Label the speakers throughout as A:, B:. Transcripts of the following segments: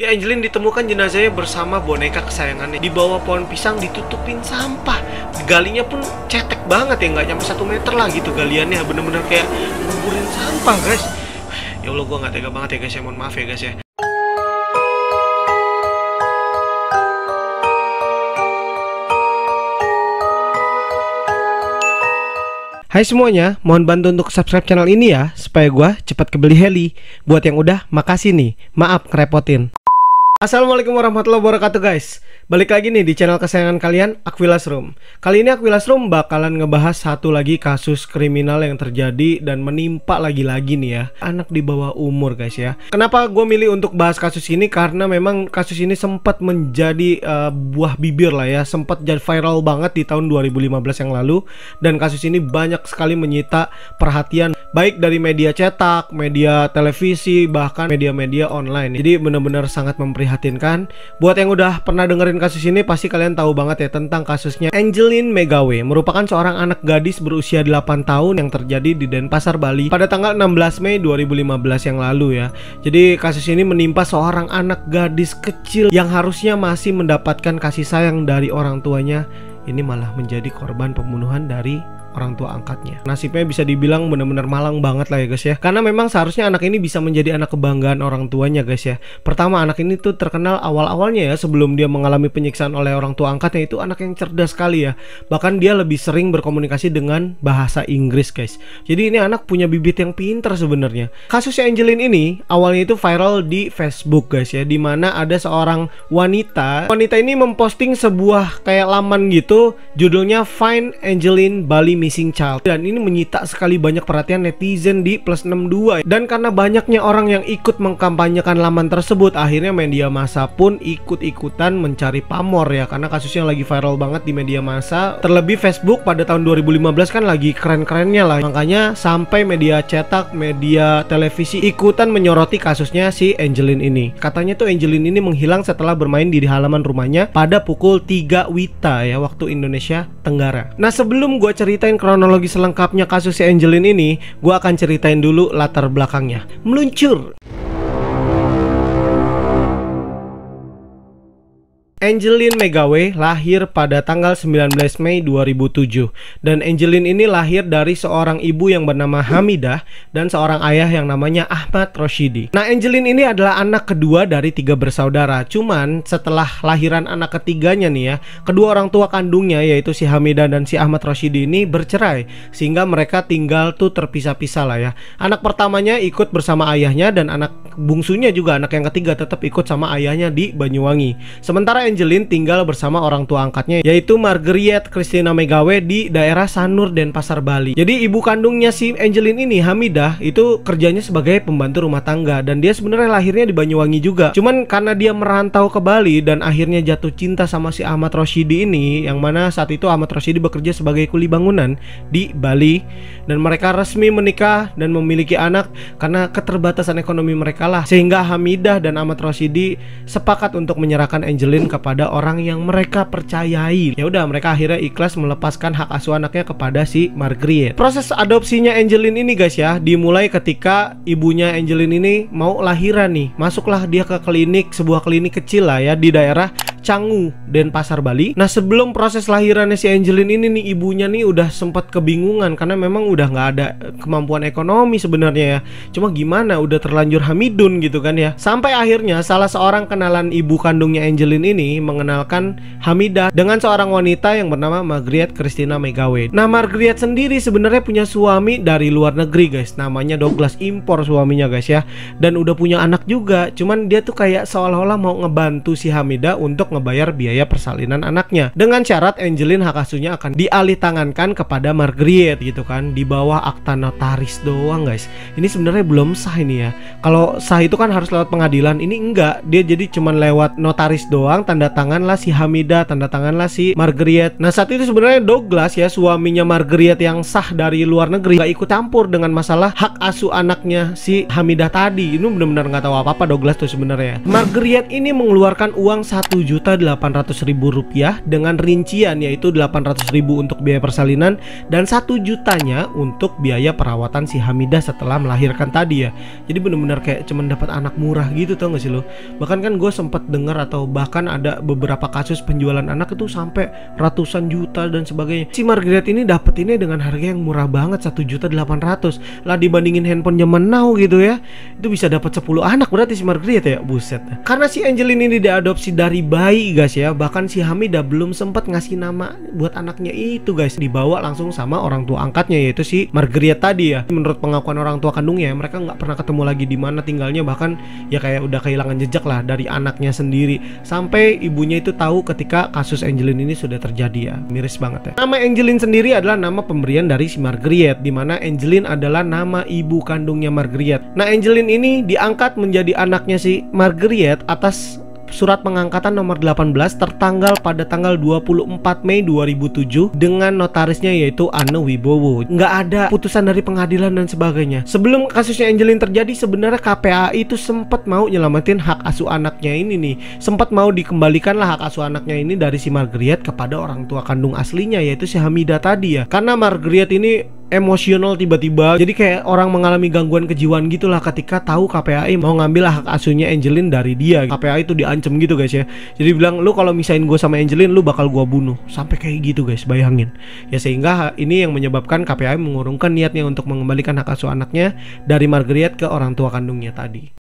A: Ya, Angelin ditemukan jenazahnya bersama boneka kesayangannya di bawah pohon pisang ditutupin sampah. Galinya pun cetek banget ya, nggak nyampe 1 meter lah gitu galiannya, bener-bener kayak nguburin sampah guys. Ya Allah, gue nggak tega banget ya guys ya, mohon maaf ya guys ya. Hai semuanya, mohon bantu untuk subscribe channel ini ya, supaya gue cepat kebeli heli. Buat yang udah, makasih nih, maaf ngerepotin. Assalamualaikum warahmatullahi wabarakatuh guys. Balik lagi nih di channel kesayangan kalian, Akwilas Room. Kali ini Akwilas Room bakalan ngebahas satu lagi kasus kriminal yang terjadi dan menimpa lagi-lagi nih ya, anak di bawah umur guys ya. Kenapa gue milih untuk bahas kasus ini? Karena memang kasus ini sempat menjadi buah bibir lah ya, sempat jadi viral banget di tahun 2015 yang lalu. Dan kasus ini banyak sekali menyita perhatian baik dari media cetak, media televisi, bahkan media-media online. Jadi benar-benar sangat memprihatinkan. Buat yang udah pernah dengerin kasus ini, pasti kalian tahu banget ya tentang kasusnya Angelin Megawe, merupakan seorang anak gadis berusia 8 tahun yang terjadi di Denpasar, Bali pada tanggal 16 Mei 2015 yang lalu ya. Jadi kasus ini menimpa seorang anak gadis kecil yang harusnya masih mendapatkan kasih sayang dari orang tuanya. Ini malah menjadi korban pembunuhan dari orang tua angkatnya. Nasibnya bisa dibilang benar-benar malang banget lah ya guys ya. Karena memang seharusnya anak ini bisa menjadi anak kebanggaan orang tuanya guys ya. Pertama, anak ini tuh terkenal awal-awalnya ya, sebelum dia mengalami penyiksaan oleh orang tua angkatnya, itu anak yang cerdas sekali ya. Bahkan dia lebih sering berkomunikasi dengan bahasa Inggris guys. Jadi ini anak punya bibit yang pintar sebenarnya. Kasusnya Angelin ini awalnya itu viral di Facebook guys ya, dimana ada seorang wanita ini memposting sebuah kayak laman gitu, judulnya Find Angelin Bali Missing Child, dan ini menyita sekali banyak perhatian netizen di +62. Dan karena banyaknya orang yang ikut mengkampanyekan laman tersebut, akhirnya media massa pun ikut-ikutan mencari pamor ya, karena kasusnya lagi viral banget di media massa. Terlebih Facebook pada tahun 2015 kan lagi keren-kerennya lah, makanya sampai media cetak, media televisi ikutan menyoroti kasusnya si Angelin ini. Katanya tuh Angelin ini menghilang setelah bermain di halaman rumahnya pada pukul 3 WITA ya, waktu Indonesia Tenggara. Nah, sebelum gue ceritain kronologi selengkapnya kasus si Angelin ini, gue akan ceritain dulu latar belakangnya. Meluncur. Angelin Megawe lahir pada tanggal 19 Mei 2007. Dan Angelin ini lahir dari seorang ibu yang bernama Hamidah dan seorang ayah yang namanya Ahmad Roshidi. Nah, Angelin ini adalah anak kedua dari 3 bersaudara. Cuman setelah lahiran anak ketiganya nih ya, kedua orang tua kandungnya yaitu si Hamidah dan si Ahmad Roshidi ini bercerai, sehingga mereka tinggal tuh terpisah-pisah lah ya. Anak pertamanya ikut bersama ayahnya, dan anak bungsunya juga, anak yang ketiga, tetap ikut sama ayahnya di Banyuwangi. Sementara Angelin tinggal bersama orang tua angkatnya yaitu Margriet Christina Megawe di daerah Sanur, Denpasar, Bali. Jadi ibu kandungnya si Angelin ini, Hamidah, itu kerjanya sebagai pembantu rumah tangga, dan dia sebenarnya lahirnya di Banyuwangi juga. Cuman karena dia merantau ke Bali dan akhirnya jatuh cinta sama si Ahmad Roshidi ini, yang mana saat itu Ahmad Roshidi bekerja sebagai kuli bangunan di Bali, dan mereka resmi menikah dan memiliki anak karena keterbatasan ekonomi mereka lah, sehingga Hamidah dan Ahmad Roshidi sepakat untuk menyerahkan Angelin kepada orang yang mereka percayai. Ya udah, mereka akhirnya ikhlas melepaskan hak asuh anaknya kepada si Margriet. Proses adopsinya Angelin ini guys ya, dimulai ketika ibunya Angelin ini mau lahiran nih. Masuklah dia ke klinik, sebuah klinik kecil lah ya di daerah Canggu, Denpasar, Bali. Nah, sebelum proses lahirannya si Angelin ini nih, ibunya nih udah sempat kebingungan karena memang udah nggak ada kemampuan ekonomi sebenarnya ya. Cuma gimana, udah terlanjur hamidun gitu kan ya. Sampai akhirnya salah seorang kenalan ibu kandungnya Angelin ini mengenalkan Hamidah dengan seorang wanita yang bernama Margriet Christina Megawe. Nah, Margriet sendiri sebenarnya punya suami dari luar negeri guys, namanya Douglas, impor suaminya guys ya, dan udah punya anak juga. Cuman dia tuh kayak seolah-olah mau ngebantu si Hamidah untuk ngebayar biaya persalinan anaknya, dengan syarat Angelin hak asuhnya akan dialih tangankan kepada Margriet gitu kan, di bawah akta notaris doang guys. Ini sebenarnya belum sah ini ya. Kalau sah itu kan harus lewat pengadilan, ini enggak, dia jadi cuman lewat notaris doang, tanda tangan lah si Hamidah, tanda tangan lah si Margriet. Nah, saat itu sebenarnya Douglas ya, suaminya Margriet yang sah dari luar negeri, gak ikut campur dengan masalah hak asuh anaknya si Hamidah tadi. Ini benar-benar nggak tahu apa-apa Douglas tuh sebenarnya. Margriet ini mengeluarkan uang 1 juta 1.800.000 rupiah dengan rincian yaitu 800.000 untuk biaya persalinan dan 1 jutanya untuk biaya perawatan si Hamidah setelah melahirkan tadi ya. Jadi bener-bener kayak cuman dapat anak murah gitu, tau gak sih lo? Bahkan kan gue sempet denger atau bahkan ada beberapa kasus penjualan anak itu sampai ratusan juta dan sebagainya. Si Margaret ini dapet ini dengan harga yang murah banget, 1.800.000 lah, dibandingin handphone zaman now gitu ya. Itu bisa dapat 10 anak berarti si Margaret ya, buset. Karena si Angelin ini diadopsi dari bayi guys ya, bahkan si Hamidah belum sempat ngasih nama buat anaknya itu guys, dibawa langsung sama orang tua angkatnya yaitu si Margaret tadi ya. Menurut pengakuan orang tua kandungnya, mereka nggak pernah ketemu lagi di mana tinggalnya, bahkan ya kayak udah kehilangan jejak lah dari anaknya sendiri, sampai ibunya itu tahu ketika kasus Angelin ini sudah terjadi ya. Miris banget ya. Nama Angelin sendiri adalah nama pemberian dari si Margaret, dimana Angelin adalah nama ibu kandungnya Margaret. Nah, Angelin ini diangkat menjadi anaknya si Margaret atas surat pengangkatan nomor 18 tertanggal pada tanggal 24 Mei 2007 dengan notarisnya yaitu Anne Wibowo. Nggak ada putusan dari pengadilan dan sebagainya. Sebelum kasusnya Angelin terjadi, sebenarnya KPAI itu sempat mau nyelamatin hak asuh anaknya ini nih. Sempat mau dikembalikanlah hak asuh anaknya ini dari si Margaret kepada orang tua kandung aslinya yaitu si Hamidah tadi ya. Karena Margaret ini emosional tiba-tiba, jadi kayak orang mengalami gangguan kejiwaan gitulah ketika tahu KPAI mau ngambil hak asuhnya Angelin dari dia. KPAI itu diancem gitu guys ya. Jadi bilang, lu kalau misain gue sama Angelin, lu bakal gue bunuh. Sampai kayak gitu guys, bayangin. Ya sehingga ini yang menyebabkan KPAI mengurungkan niatnya untuk mengembalikan hak asuh anaknya dari Margaret ke orang tua kandungnya tadi.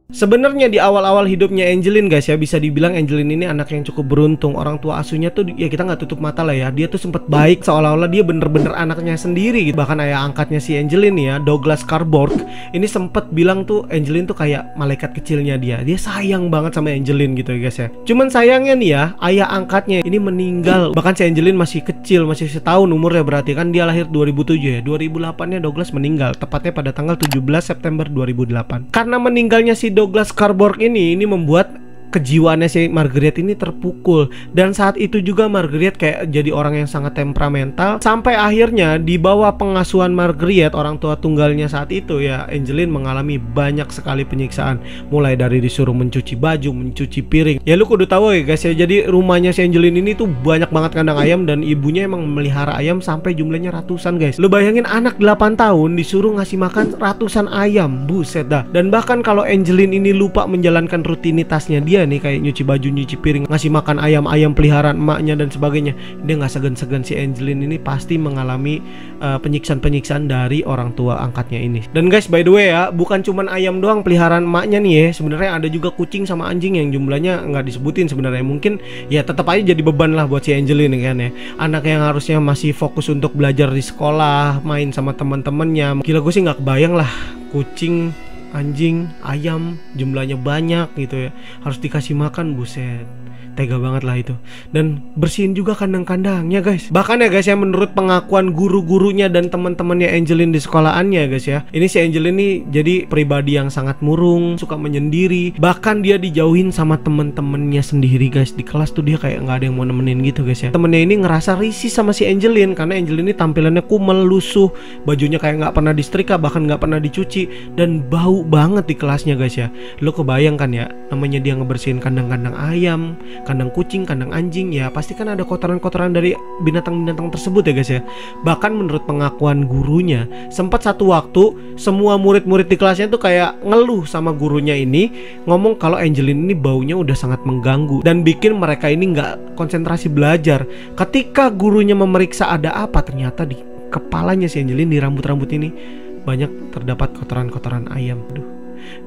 A: Sebenarnya di awal-awal hidupnya Angelin guys ya, bisa dibilang Angelin ini anak yang cukup beruntung. Orang tua asuhnya tuh ya kita nggak tutup mata lah ya, dia tuh sempet baik, seolah-olah dia bener-bener anaknya sendiri gitu. Bahkan ayah angkatnya si Angelin ya, Douglas Carborg, ini sempet bilang tuh Angelin tuh kayak malaikat kecilnya dia. Dia sayang banget sama Angelin gitu ya guys ya. Cuman sayangnya nih ya, ayah angkatnya ini meninggal. Bahkan si Angelin masih kecil, masih setahun umurnya, berarti kan dia lahir 2007 ya. 2008-nya Douglas meninggal, tepatnya pada tanggal 17 September 2008. Karena meninggalnya si Douglas Carborg ini membuat kejiwaannya si Margaret ini terpukul. Dan saat itu juga Margaret kayak jadi orang yang sangat temperamental, sampai akhirnya di bawah pengasuhan Margaret, orang tua tunggalnya saat itu ya, Angelin mengalami banyak sekali penyiksaan. Mulai dari disuruh mencuci baju, mencuci piring. Ya lu kudu tahu ya guys ya, jadi rumahnya si Angelin ini tuh banyak banget kandang ayam, dan ibunya emang melihara ayam sampai jumlahnya ratusan guys. Lu bayangin anak 8 tahun disuruh ngasih makan ratusan ayam, buset dah. Dan bahkan kalau Angelin ini lupa menjalankan rutinitasnya dia nih, kayak nyuci baju, nyuci piring, ngasih makan ayam-ayam peliharaan emaknya dan sebagainya, dia nggak segan-segan si Angelin ini pasti mengalami penyiksaan-penyiksaan dari orang tua angkatnya ini. Dan guys, by the way ya, bukan cuman ayam doang peliharaan emaknya nih ya, sebenarnya ada juga kucing sama anjing yang jumlahnya nggak disebutin sebenarnya. Mungkin ya tetap aja jadi beban lah buat si Angelin kan ya, anak yang harusnya masih fokus untuk belajar di sekolah, main sama teman-temannya. Gila, gue sih nggak kebayang lah, kucing, anjing, ayam jumlahnya banyak gitu ya, harus dikasih makan, buset. Tega banget lah itu. Dan bersihin juga kandang-kandangnya guys. Bahkan ya guys ya, menurut pengakuan guru-gurunya dan teman-temannya Angelin di sekolahannya guys ya, ini si Angelin ini jadi pribadi yang sangat murung, suka menyendiri. Bahkan dia dijauhin sama teman-temannya sendiri guys. Di kelas tuh dia kayak nggak ada yang mau nemenin gitu guys ya. Temennya ini ngerasa risih sama si Angelin karena Angelin ini tampilannya kumel, lusuh, bajunya kayak nggak pernah disetrika, bahkan nggak pernah dicuci, dan bau banget di kelasnya guys ya. Lo kebayangkan ya, namanya dia ngebersihin kandang-kandang ayam, kandang kucing, kandang anjing, ya pasti kan ada kotoran-kotoran dari binatang-binatang tersebut ya guys ya. Bahkan menurut pengakuan gurunya, sempat satu waktu semua murid-murid di kelasnya tuh kayak ngeluh sama gurunya ini, ngomong kalau Angelin ini baunya udah sangat mengganggu dan bikin mereka ini nggak konsentrasi belajar. Ketika gurunya memeriksa ada apa, ternyata di kepalanya si Angelin, di rambut-rambut ini banyak terdapat kotoran-kotoran ayam. Aduh,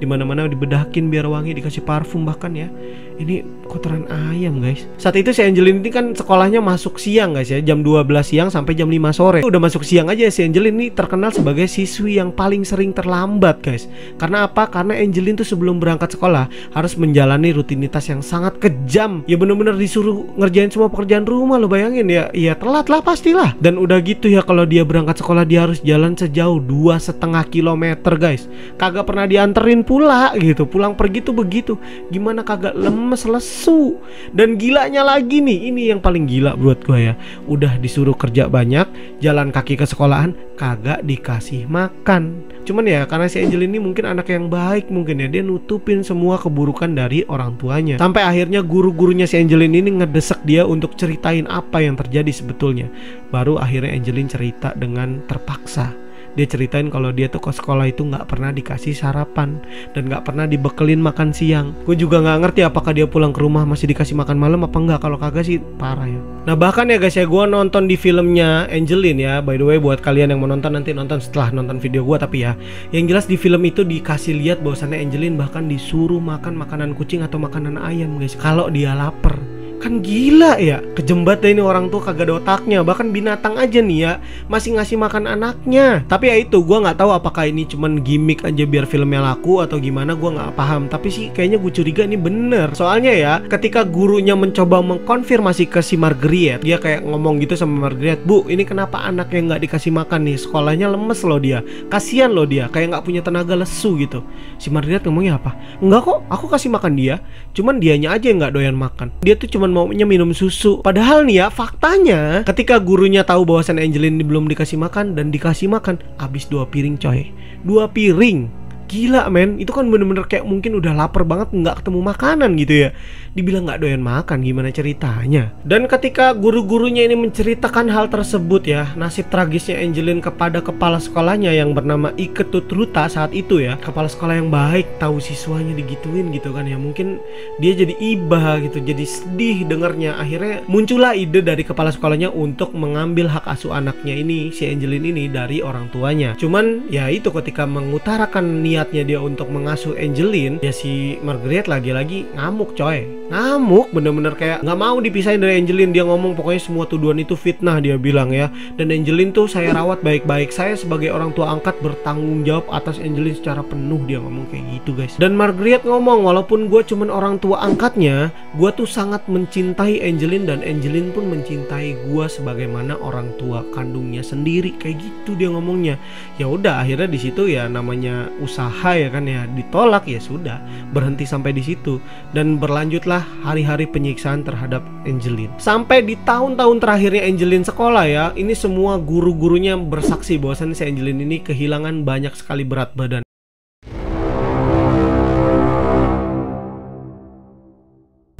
A: dimana-mana dibedakin biar wangi, dikasih parfum bahkan ya. Ini kotoran ayam guys. Saat itu si Angelin ini kan sekolahnya masuk siang guys ya, jam 12 siang sampai jam 5 sore. Udah masuk siang aja, si Angelin ini terkenal sebagai siswi yang paling sering terlambat guys. Karena apa? Karena Angelin tuh sebelum berangkat sekolah harus menjalani rutinitas yang sangat kejam. Ya bener-bener disuruh ngerjain semua pekerjaan rumah, lo bayangin ya. Ya telat lah pastilah. Dan udah gitu ya, kalau dia berangkat sekolah dia harus jalan sejauh 2,5 kilometer guys. Kagak pernah diantar nganterin pula gitu. Pulang pergi tuh begitu. Gimana kagak lemes lesu. Dan gilanya lagi nih, ini yang paling gila buat gue ya. Udah disuruh kerja banyak, jalan kaki ke sekolahan, kagak dikasih makan. Cuman ya karena si Angel ini mungkin anak yang baik mungkin ya, dia nutupin semua keburukan dari orang tuanya. Sampai akhirnya guru-gurunya si Angelin ini ngedesak dia untuk ceritain apa yang terjadi sebetulnya. Baru akhirnya Angelin cerita dengan terpaksa. Dia ceritain kalau dia tuh ke sekolah itu nggak pernah dikasih sarapan dan nggak pernah dibekelin makan siang. Gue juga nggak ngerti apakah dia pulang ke rumah masih dikasih makan malam apa enggak. Kalau kagak sih parah ya. Nah bahkan ya guys ya, gue nonton di filmnya Angelin ya. By the way buat kalian yang mau nonton, nanti nonton setelah nonton video gue. Tapi ya yang jelas di film itu dikasih lihat bahwasannya Angelin bahkan disuruh makan makanan kucing atau makanan ayam guys kalau dia lapar. Kan gila ya, kejembat deh ini orang tuh, kagak ada otaknya. Bahkan binatang aja nih ya masih ngasih makan anaknya. Tapi ya itu, gue nggak tahu apakah ini cuman gimmick aja biar filmnya laku atau gimana, gue nggak paham. Tapi sih kayaknya gue curiga ini bener. Soalnya ya ketika gurunya mencoba mengkonfirmasi ke si Margaret, dia kayak ngomong gitu sama Margaret, "Bu, ini kenapa anaknya nggak dikasih makan nih? Sekolahnya lemes loh dia, kasihan loh dia, kayak nggak punya tenaga, lesu gitu." Si Margaret ngomongnya apa? "Enggak kok, aku kasih makan dia, cuman dianya aja yang nggak doyan makan. Dia tuh cuman maunya minum susu." Padahal nih ya faktanya, ketika gurunya tahu bahwasan Angelin ini belum dikasih makan dan dikasih makan, habis 2 piring coy. 2 piring. Gila men, itu kan bener-bener kayak mungkin udah lapar banget nggak ketemu makanan gitu ya. Dibilang nggak doyan makan, gimana ceritanya? Dan ketika guru-gurunya ini menceritakan hal tersebut ya, nasib tragisnya Angelin kepada kepala sekolahnya yang bernama Ike Tutruta saat itu ya. Kepala sekolah yang baik, tahu siswanya digituin gitu kan ya. Mungkin dia jadi iba gitu, jadi sedih dengarnya. Akhirnya muncullah ide dari kepala sekolahnya untuk mengambil hak asuh anaknya ini, si Angelin ini, dari orang tuanya. Cuman ya itu, ketika mengutarakan niatnya dia untuk mengasuh Angelin, ya si Margaret lagi-lagi ngamuk coy. Ngamuk bener-bener kayak nggak mau dipisahin dari Angelin. Dia ngomong pokoknya semua tuduhan itu fitnah, dia bilang ya. Dan Angelin tuh saya rawat baik-baik, saya sebagai orang tua angkat bertanggung jawab atas Angelin secara penuh. Dia ngomong kayak gitu guys. Dan Margaret ngomong, walaupun gue cuman orang tua angkatnya, gue tuh sangat mencintai Angelin dan Angelin pun mencintai gue sebagaimana orang tua kandungnya sendiri. Kayak gitu dia ngomongnya. Ya udah, akhirnya di situ ya namanya usaha ya kan ya, ditolak ya sudah, berhenti sampai di situ. Dan berlanjutlah hari-hari penyiksaan terhadap Angelin. Sampai di tahun-tahun terakhirnya Angelin sekolah ya, ini semua guru-gurunya bersaksi bahwasannya si Angelin ini kehilangan banyak sekali berat badan.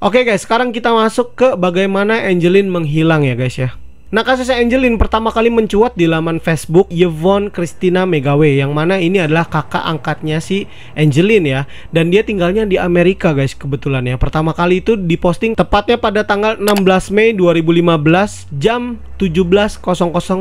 A: Oke guys, sekarang kita masuk ke bagaimana Angelin menghilang ya guys ya. Nah, kasus Angelin pertama kali mencuat di laman Facebook Yvonne Christina Megawe, yang mana ini adalah kakak angkatnya si Angelin ya. Dan dia tinggalnya di Amerika guys kebetulan ya. Pertama kali itu diposting tepatnya pada tanggal 16 Mei 2015 jam 17.00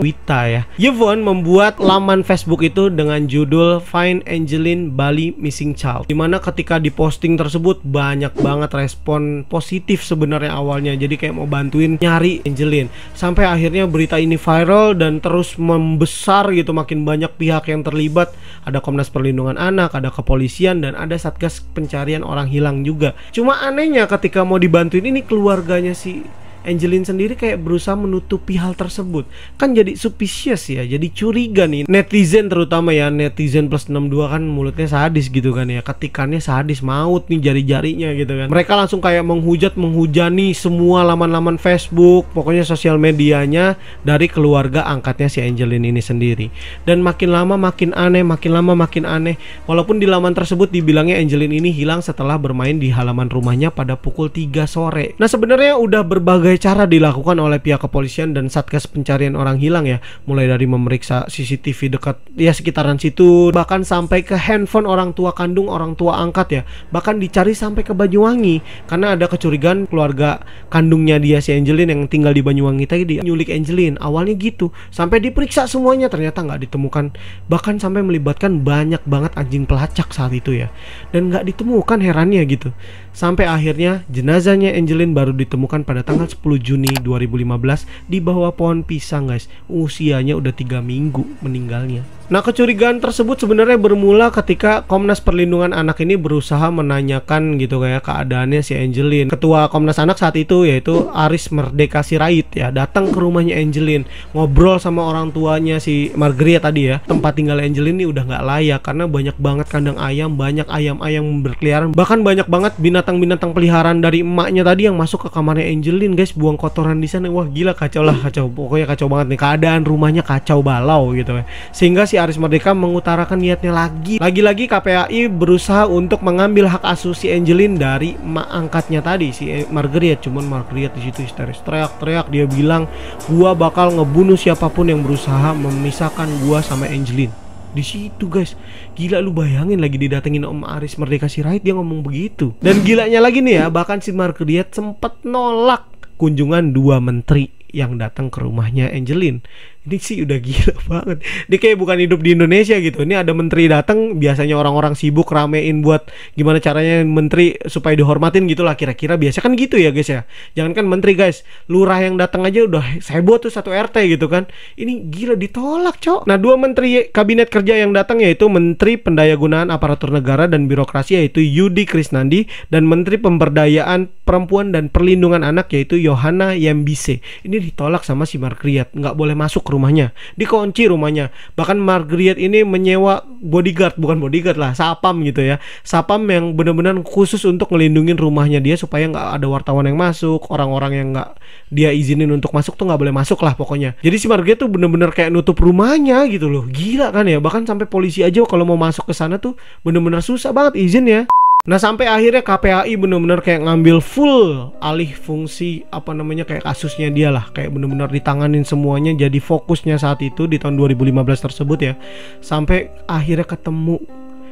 A: WITA ya. Yvonne membuat laman Facebook itu dengan judul Find Angelin Bali Missing Child, dimana ketika diposting tersebut banyak banget respon positif sebenarnya awalnya. Jadi kayak mau bantuin nyari Angelin. Sampai akhirnya berita ini viral dan terus membesar gitu, makin banyak pihak yang terlibat. Ada Komnas Perlindungan Anak, ada kepolisian, dan ada Satgas Pencarian Orang Hilang juga. Cuma anehnya ketika mau dibantuin ini, keluarganya si Angelin sendiri kayak berusaha menutupi hal tersebut. Kan jadi suspicious ya, jadi curiga nih netizen, terutama ya netizen plus 62 kan mulutnya sadis gitu kan ya. Ketikannya sadis maut nih jari-jarinya gitu kan. Mereka langsung kayak menghujani semua laman-laman Facebook, pokoknya sosial medianya dari keluarga angkatnya si Angelin ini sendiri. Dan makin lama makin aneh, makin lama makin aneh. Walaupun di laman tersebut dibilangnya Angelin ini hilang setelah bermain di halaman rumahnya pada pukul 3 sore. Nah sebenarnya udah berbagai cara dilakukan oleh pihak kepolisian dan Satgas Pencarian Orang Hilang ya, mulai dari memeriksa CCTV dekat ya sekitaran situ, bahkan sampai ke handphone orang tua kandung, orang tua angkat ya, bahkan dicari sampai ke Banyuwangi karena ada kecurigaan keluarga kandungnya dia si Angelin yang tinggal di Banyuwangi tadi dia nyulik Angelin. Awalnya gitu, sampai diperiksa semuanya ternyata nggak ditemukan, bahkan sampai melibatkan banyak banget anjing pelacak saat itu ya, dan nggak ditemukan, herannya gitu. Sampai akhirnya jenazahnya Angelin baru ditemukan pada tanggal 10 Juni 2015 di bawah pohon pisang guys. Usianya udah 3 minggu meninggalnya. Nah, kecurigaan tersebut sebenarnya bermula ketika Komnas Perlindungan Anak ini berusaha menanyakan gitu kayak keadaannya si Angelin. Ketua Komnas Anak saat itu yaitu Aris Merdeka Sirait ya, datang ke rumahnya Angelin, ngobrol sama orang tuanya si Margaret tadi ya. Tempat tinggal Angelin ini udah nggak layak karena banyak banget kandang ayam, banyak ayam-ayam berkeliaran, bahkan banyak banget binatang-binatang peliharaan dari emaknya tadi yang masuk ke kamarnya Angelin, guys, buang kotoran di sana. Wah, gila, kacau lah, kacau. Pokoknya kacau banget nih, keadaan rumahnya kacau balau gitu ya. Sehingga si Aris Merdeka mengutarakan niatnya lagi-lagi KPAI berusaha untuk mengambil hak asuh si Angelin dari emak angkatnya tadi si Margaret. Cuman Margaret di situ histeris, teriak-teriak, dia bilang, "Gua bakal ngebunuh siapapun yang berusaha memisahkan gua sama Angelin." Di situ, guys, gila, lu bayangin lagi didatengin Om Aris Merdeka Sirait, dia ngomong begitu. Dan gilanya lagi nih ya, bahkan si Margaret sempat nolak kunjungan 2 menteri yang datang ke rumahnya Angelin. Ini sih udah gila banget. Dia kayak bukan hidup di Indonesia gitu. Ini ada menteri datang, biasanya orang-orang sibuk ramein buat gimana caranya menteri supaya dihormatin gitulah kira-kira. Biasa kan gitu ya, guys ya. Jangankan menteri, guys, lurah yang datang aja udah heboh tuh satu RT gitu kan. Ini gila ditolak, cok. Nah, 2 menteri kabinet kerja yang datang yaitu Menteri Pendayagunaan Aparatur Negara dan Birokrasi yaitu Yudi Krisnandi, dan Menteri Pemberdayaan Perempuan dan Perlindungan Anak yaitu Yohana Yembise. Ini ditolak sama si Margaret, nggak boleh masuk rumahnya, dikunci rumahnya. Bahkan Margaret ini menyewa bodyguard, bukan bodyguard lah, sapam gitu ya, sapam yang benar-benar khusus untuk ngelindungin rumahnya dia supaya nggak ada wartawan yang masuk, orang-orang yang nggak dia izinin untuk masuk tuh nggak boleh masuk lah pokoknya. Jadi si Margaret tuh bener-bener kayak nutup rumahnya gitu loh, gila kan ya. Bahkan sampai polisi aja kalau mau masuk ke sana tuh bener-bener susah banget izin ya. Nah, sampai akhirnya KPAI bener-bener kayak ngambil full alih fungsi kayak kasusnya dia lah, kayak bener-bener ditanganin semuanya. Jadi fokusnya saat itu di tahun 2015 tersebut ya, sampai akhirnya ketemu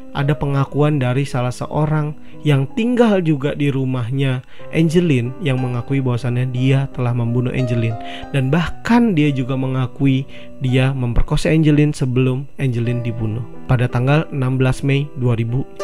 A: ada pengakuan dari salah seorang yang tinggal juga di rumahnya Angelin yang mengakui bahwasannya dia telah membunuh Angelin, dan bahkan dia juga mengakui dia memperkosa Angelin sebelum Angelin dibunuh pada tanggal 16 Mei 2015,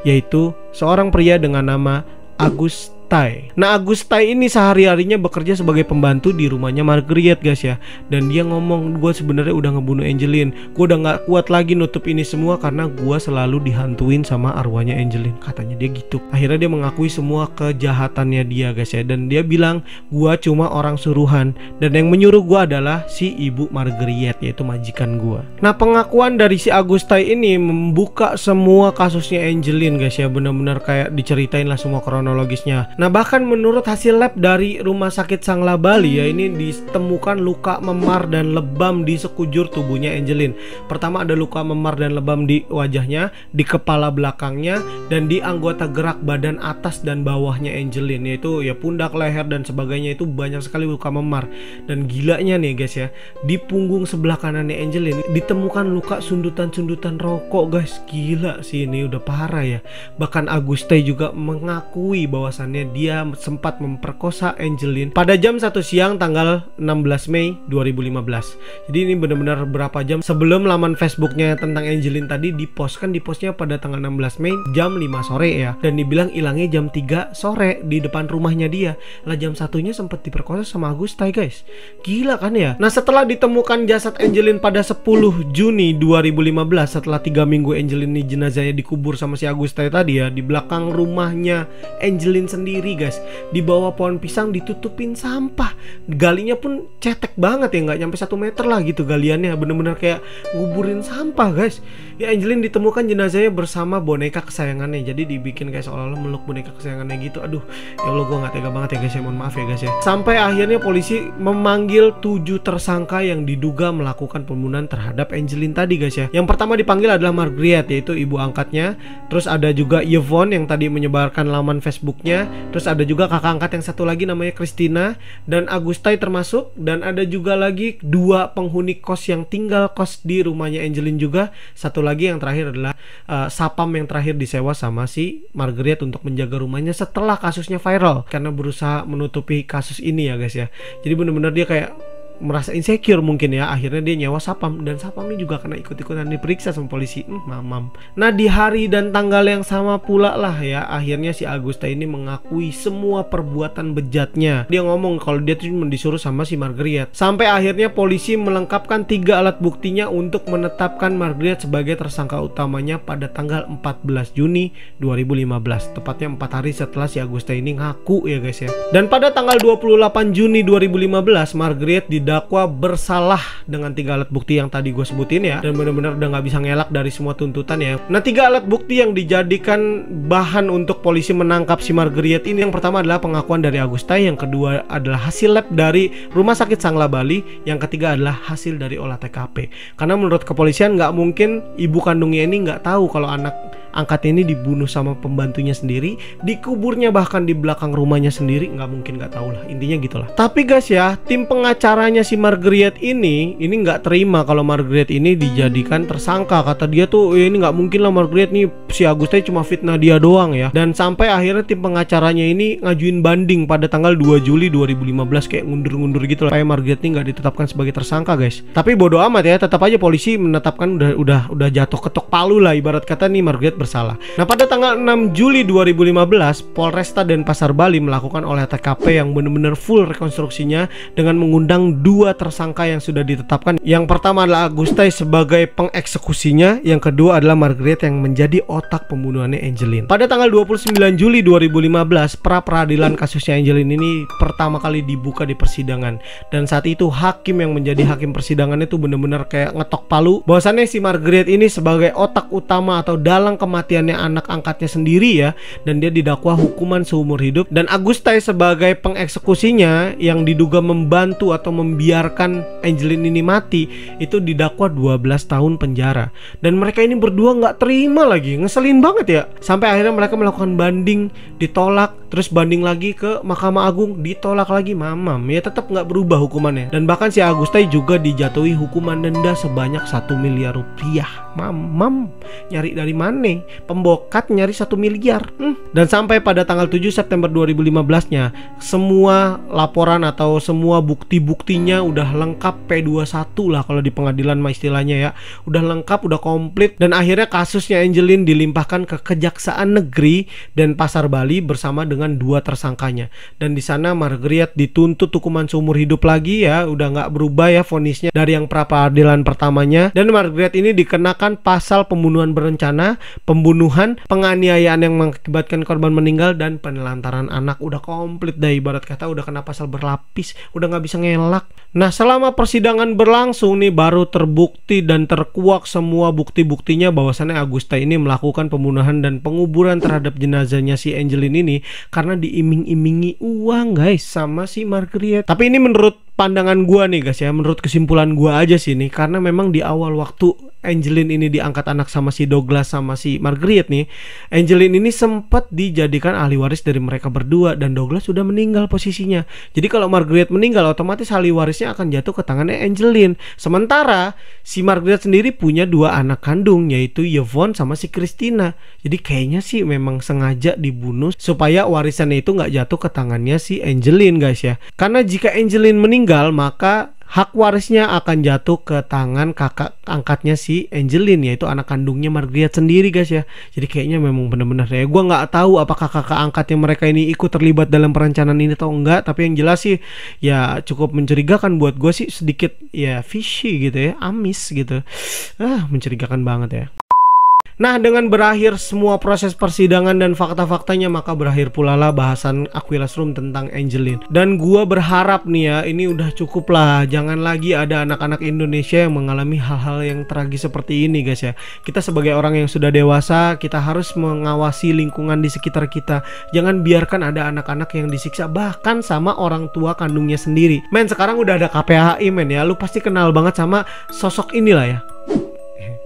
A: yaitu seorang pria dengan nama Agus Tai. Nah, Agus Tai ini sehari-harinya bekerja sebagai pembantu di rumahnya Margaret, guys ya. Dan dia ngomong, gue sebenarnya udah ngebunuh Angelin, gue udah nggak kuat lagi nutup ini semua karena gue selalu dihantuin sama arwahnya Angelin, katanya dia gitu. Akhirnya dia mengakui semua kejahatannya dia, guys ya. Dan dia bilang, gue cuma orang suruhan, dan yang menyuruh gue adalah si ibu Margaret, yaitu majikan gue. Nah, pengakuan dari si Agus Tai ini membuka semua kasusnya Angelin, guys ya. Bener-bener kayak diceritain lah semua kronologisnya. Nah, bahkan menurut hasil lab dari Rumah Sakit Sangla Bali ya, ini ditemukan luka memar dan lebam di sekujur tubuhnya Angelin. Pertama ada luka memar dan lebam di wajahnya, di kepala belakangnya, dan di anggota gerak badan atas dan bawahnya Angelin, yaitu ya pundak, leher, dan sebagainya. Itu banyak sekali luka memar. Dan gilanya nih, guys ya, di punggung sebelah kanannya Angelin ditemukan luka sundutan-sundutan rokok, guys. Gila sih, ini udah parah ya. Bahkan Aguste juga mengakui bahwasannya dia sempat memperkosa Angelin pada jam 1 siang tanggal 16 Mei 2015. Jadi ini benar-benar berapa jam sebelum laman Facebooknya tentang Angelin tadi dipostkan, dipostnya pada tanggal 16 Mei jam 5 sore ya. Dan dibilang hilangnya jam 3 sore di depan rumahnya dia. Lah jam satunya sempat diperkosa sama Aguste, guys. Gila kan ya. Nah, setelah ditemukan jasad Angelin pada 10 Juni 2015, setelah 3 minggu Angelin ini jenazahnya dikubur sama si Aguste tadi ya, di belakang rumahnya Angelin sendiri, guys, di bawah pohon pisang ditutupin sampah. Galinya pun cetek banget ya, nggak nyampe 1 meter lah gitu galiannya, bener-bener kayak nguburin sampah, guys. Ya, Angelin ditemukan jenazahnya bersama boneka kesayangannya. Jadi dibikin kayak seolah-olah meluk boneka kesayangannya gitu. Aduh, ya Allah, gue nggak tega banget ya, guys ya. Mohon maaf ya, guys ya. Sampai akhirnya polisi memanggil 7 tersangka yang diduga melakukan pembunuhan terhadap Angelin tadi, guys ya. Yang pertama dipanggil adalah Margaret, yaitu ibu angkatnya. Terus ada juga Yvonne yang tadi menyebarkan laman Facebooknya. Terus ada juga kakak angkat yang satu lagi namanya Christina, dan Aguste termasuk. Dan ada juga lagi 2 penghuni kos yang tinggal kos di rumahnya Angelin juga. Satu lagi yang terakhir adalah sapam yang terakhir disewa sama si Margaret untuk menjaga rumahnya setelah kasusnya viral, karena berusaha menutupi kasus ini ya, guys ya. Jadi bener-bener dia kayak merasa insecure mungkin ya, akhirnya dia nyewa satpam, dan satpamnya juga kena ikut-ikutan diperiksa sama polisi. Mamam. Nah, di hari dan tanggal yang sama pula lah ya, akhirnya si Agusta ini mengakui semua perbuatan bejatnya. Dia ngomong kalau dia tuh cuma disuruh sama si Margaret. Sampai akhirnya polisi melengkapkan 3 alat buktinya untuk menetapkan Margaret sebagai tersangka utamanya pada tanggal 14 Juni 2015, tepatnya 4 hari setelah si Agusta ini ngaku ya guys ya. Dan pada tanggal 28 Juni 2015, Margaret didakwa bersalah dengan 3 alat bukti yang tadi gue sebutin ya, dan benar-benar udah nggak bisa ngelak dari semua tuntutan ya. Nah, 3 alat bukti yang dijadikan bahan untuk polisi menangkap si Margaret ini, yang pertama adalah pengakuan dari Agusta, yang kedua adalah hasil lab dari Rumah Sakit Sangla Bali, yang ketiga adalah hasil dari olah TKP. Karena menurut kepolisian nggak mungkin ibu kandungnya ini nggak tahu kalau anak angkat ini dibunuh sama pembantunya sendiri, dikuburnya bahkan di belakang rumahnya sendiri, nggak mungkin nggak tahu lah, intinya gitulah. Tapi guys ya, tim pengacaranya si Margaret ini nggak terima kalau Margaret ini dijadikan tersangka. Kata dia tuh ini nggak mungkin lah, Margaret nih si Agusta cuma fitnah dia doang ya. Dan sampai akhirnya tim pengacaranya ini ngajuin banding pada tanggal 2 Juli 2015, kayak ngundur-ngundur gitu lah, supaya Margaret ini nggak ditetapkan sebagai tersangka guys. Tapi bodo amat ya, tetap aja polisi menetapkan udah jatuh ketok palu lah, ibarat kata nih Margaret bersalah. Nah, pada tanggal 6 Juli 2015, Polresta Denpasar Bali melakukan olah TKP yang benar-benar full rekonstruksinya dengan mengundang 2 tersangka yang sudah ditetapkan. Yang pertama adalah Agusta sebagai pengeksekusinya, yang kedua adalah Margaret yang menjadi otak pembunuhannya Angeline. Pada tanggal 29 Juli 2015, pra-peradilan kasusnya Angeline ini pertama kali dibuka di persidangan, dan saat itu hakim yang menjadi hakim persidangan itu benar-benar kayak ngetok palu bahwasannya si Margaret ini sebagai otak utama atau dalang kematiannya anak angkatnya sendiri ya, dan dia didakwa hukuman seumur hidup. Dan Agusta sebagai pengeksekusinya yang diduga membantu atau membiarkan Angeline ini mati itu didakwa 12 tahun penjara. Dan mereka ini berdua nggak terima lagi, ngeselin banget ya. Sampai akhirnya mereka melakukan banding, ditolak, terus banding lagi ke Mahkamah Agung, ditolak lagi. Mamam ya, tetap nggak berubah hukumannya. Dan bahkan si Agusta juga dijatuhi hukuman denda sebanyak 1 miliar rupiah. Mamam, nyari dari mana? Pembokat nyari 1 miliar. Dan sampai pada tanggal 7 September 2015-nya, semua laporan atau semua bukti-buktinya udah lengkap, P21 lah kalau di pengadilan mah istilahnya ya. Udah lengkap, udah komplit. Dan akhirnya kasusnya Angeline dilimpahkan ke Kejaksaan Negeri Denpasar Bali bersama dengan 2 tersangkanya. Dan di sana Margaret dituntut hukuman seumur hidup lagi ya, udah nggak berubah ya vonisnya dari yang pra-peradilan pertamanya. Dan Margaret ini dikenakan pasal pembunuhan berencana, pembunuhan, penganiayaan yang mengakibatkan korban meninggal, dan penelantaran anak. Udah komplit dah, ibarat kata udah kena pasal berlapis, udah nggak bisa ngelak. Nah, selama persidangan berlangsung nih, baru terbukti dan terkuak semua bukti-buktinya bahwasannya Agusta ini melakukan pembunuhan dan penguburan terhadap jenazahnya si Angeline ini karena diiming-imingi uang guys sama si Margaret. Tapi ini menurut pandangan gua nih guys ya, menurut kesimpulan gua aja sih nih, karena memang di awal waktu Angeline ini diangkat anak sama si Douglas sama si Margaret nih, Angeline ini sempat dijadikan ahli waris dari mereka berdua, dan Douglas sudah meninggal posisinya. Jadi kalau Margaret meninggal, otomatis ahli warisnya akan jatuh ke tangannya Angeline. Sementara si Margaret sendiri punya 2 anak kandung, yaitu Yvonne sama si Christina. Jadi kayaknya sih memang sengaja dibunuh supaya warisannya itu nggak jatuh ke tangannya si Angeline guys ya. Karena jika Angeline meninggal, maka hak warisnya akan jatuh ke tangan kakak angkatnya si Angeline, yaitu anak kandungnya Margaret sendiri guys ya. Jadi kayaknya memang benar-benar ya, gue nggak tahu apakah kakak angkatnya mereka ini ikut terlibat dalam perencanaan ini atau enggak. Tapi yang jelas sih ya cukup mencurigakan buat gue sih, sedikit ya fishy gitu ya, amis gitu. Mencurigakan banget ya. Nah, dengan berakhir semua proses persidangan dan fakta-faktanya, maka berakhir pula lah bahasan Aquilas Room tentang Angeline. Dan gua berharap nih ya, ini udah cukup lah. Jangan lagi ada anak-anak Indonesia yang mengalami hal-hal yang tragis seperti ini guys ya. Kita sebagai orang yang sudah dewasa, kita harus mengawasi lingkungan di sekitar kita. Jangan biarkan ada anak-anak yang disiksa bahkan sama orang tua kandungnya sendiri. Men, sekarang udah ada KPAI men ya. Lu pasti kenal banget sama sosok inilah ya.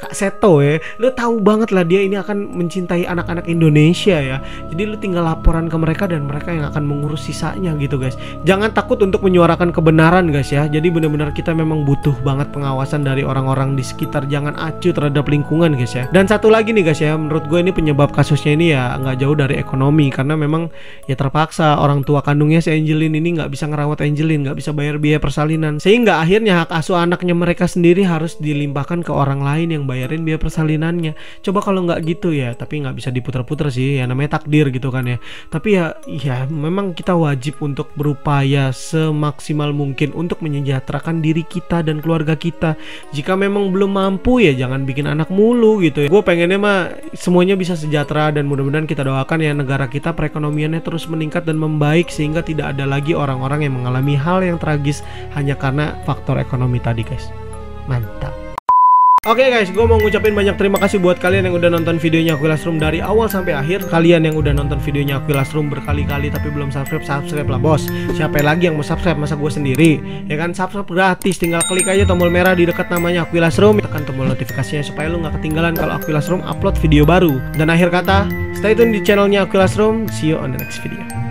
A: Kak Seto ya, lu tahu banget lah dia ini akan mencintai anak-anak Indonesia ya. Jadi lu tinggal laporan ke mereka dan mereka yang akan mengurus sisanya gitu guys. Jangan takut untuk menyuarakan kebenaran guys ya. Jadi benar-benar kita memang butuh banget pengawasan dari orang-orang di sekitar. Jangan acuh terhadap lingkungan guys ya. Dan satu lagi nih guys ya, menurut gue ini penyebab kasusnya ini ya nggak jauh dari ekonomi. Karena memang ya terpaksa orang tua kandungnya si Angelin ini nggak bisa ngerawat Angelin, nggak bisa bayar biaya persalinan. Sehingga akhirnya hak asuh anaknya mereka sendiri harus dilimpahkan ke orang lain yang bayarin biaya persalinannya. Coba kalau nggak gitu ya, tapi nggak bisa diputer-puter sih ya, namanya takdir gitu kan ya. Tapi ya memang kita wajib untuk berupaya semaksimal mungkin untuk menyejahterakan diri kita dan keluarga kita. Jika memang belum mampu ya jangan bikin anak mulu gitu ya. Gue pengennya mah semuanya bisa sejahtera dan mudah-mudahan kita doakan ya negara kita perekonomiannya terus meningkat dan membaik sehingga tidak ada lagi orang-orang yang mengalami hal yang tragis hanya karena faktor ekonomi tadi guys. Mantap. Oke guys, gue mau ngucapin banyak terima kasih buat kalian yang udah nonton videonya Aquilas Room dari awal sampai akhir. Kalian yang udah nonton videonya Aquilas Room berkali-kali tapi belum subscribe, subscribe lah bos. Siapa lagi yang mau subscribe, masa gue sendiri? Ya kan, subscribe gratis, tinggal klik aja tombol merah di dekat namanya Aquilas Room. Tekan tombol notifikasinya supaya lu gak ketinggalan kalau Aquilas Room upload video baru. Dan akhir kata, stay tune di channelnya Aquilas Room. See you on the next video.